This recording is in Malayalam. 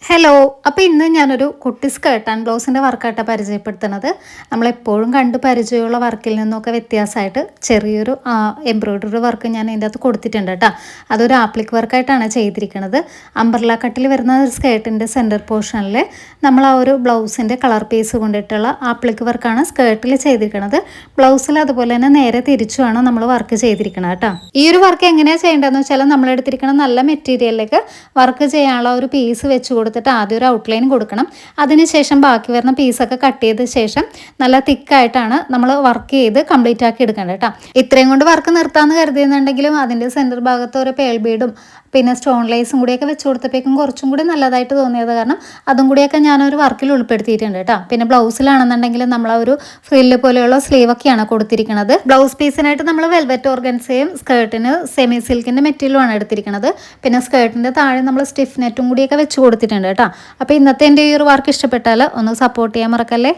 ഹലോ. അപ്പോൾ ഇന്ന് ഞാനൊരു കുട്ടി സ്കേർട്ട് ആൻഡ് ബ്ലൗസിൻ്റെ വർക്കായിട്ടാണ് പരിചയപ്പെടുത്തുന്നത്. നമ്മളെപ്പോഴും കണ്ട് പരിചയമുള്ള വർക്കിൽ നിന്നൊക്കെ വ്യത്യാസമായിട്ട് ചെറിയൊരു എംബ്രോയ്ഡറി വർക്ക് ഞാൻ ഇതിൻ്റെ അകത്ത് കൊടുത്തിട്ടുണ്ട് കേട്ടോ. അതൊരു ആപ്ലിക് വർക്കായിട്ടാണ് ചെയ്തിരിക്കുന്നത്. അംബ്രല കട്ടിൽ വരുന്ന ഒരു സ്കേർട്ടിൻ്റെ സെൻറ്റർ പോർഷനിൽ നമ്മൾ ആ ഒരു ബ്ലൗസിൻ്റെ കളർ പീസ് കൊണ്ടിട്ടുള്ള ആപ്ലിക് വർക്കാണ് സ്കേർട്ടിൽ ചെയ്തിരിക്കുന്നത്. ബ്ലൗസിൽ അതുപോലെ തന്നെ നേരെ തിരിച്ചുമാണ് നമ്മൾ വർക്ക് ചെയ്തിരിക്കുന്നത് കേട്ടോ. ഈ ഒരു വർക്ക് എങ്ങനെയാണ് ചെയ്യേണ്ടതെന്ന് വെച്ചാൽ നമ്മളെടുത്തിരിക്കുന്ന നല്ല മെറ്റീരിയലിലേക്ക് വർക്ക് ചെയ്യാനുള്ള ഒരു പീസ് വെച്ച് കൊടുത്തിട്ട് ആദ്യം ഒരു ഔട്ട്ലൈൻ കൊടുക്കണം. അതിനുശേഷം ബാക്കി വരുന്ന പീസൊക്കെ കട്ട് ചെയ്ത ശേഷം നല്ല തിക്കായിട്ടാണ് നമ്മൾ വർക്ക് ചെയ്ത് കംപ്ലീറ്റ് ആക്കി എടുക്കേണ്ടത് കേട്ടോ. ഇത്രയും കൊണ്ട് വർക്ക് നിർത്താമെന്ന് കരുതിയെന്നുണ്ടെങ്കിലും അതിൻ്റെ സെൻറ്റർ ഭാഗത്ത് ഒരു പേൾ ബീഡും പിന്നെ സ്റ്റോൺ ലൈസും കൂടിയൊക്കെ വെച്ച് കൊടുത്തപ്പോഴേക്കും കുറച്ചും കൂടി നല്ലതായിട്ട് തോന്നിയത് കാരണം അതും കൂടിയൊക്കെ ഞാനൊരു വർക്കിൽ ഉൾപ്പെടുത്തിയിട്ടുണ്ട് കേട്ടോ. പിന്നെ ബ്ലൗസിലാണെന്നുണ്ടെങ്കിൽ നമ്മളൊരു ഫ്രില്ല് പോലെയുള്ള സ്ലീവൊക്കെയാണ് കൊടുത്തിരിക്കുന്നത്. ബ്ലൗസ് പീസിനായിട്ട് നമ്മൾ വെൽവെറ്റ് ഓർഗൻസയും സ്കേർട്ടിന് സെമി സിൽക്കിൻ്റെ മെറ്റീരിയലുമാണ് എടുത്തിരിക്കുന്നത്. പിന്നെ സ്കേർട്ടിൻ്റെ താഴെ നമ്മൾ സ്റ്റിഫ് നെറ്റും കൂടിയൊക്കെ വെച്ച് കൊടുത്തിട്ടുണ്ട് കേട്ടോ. അപ്പോൾ ഇന്നത്തെ എൻ്റെ ഈ ഒരു വർക്ക് ഇഷ്ടപ്പെട്ടാൽ ഒന്ന് സപ്പോർട്ട് ചെയ്യാൻ മറക്കല്ലേ.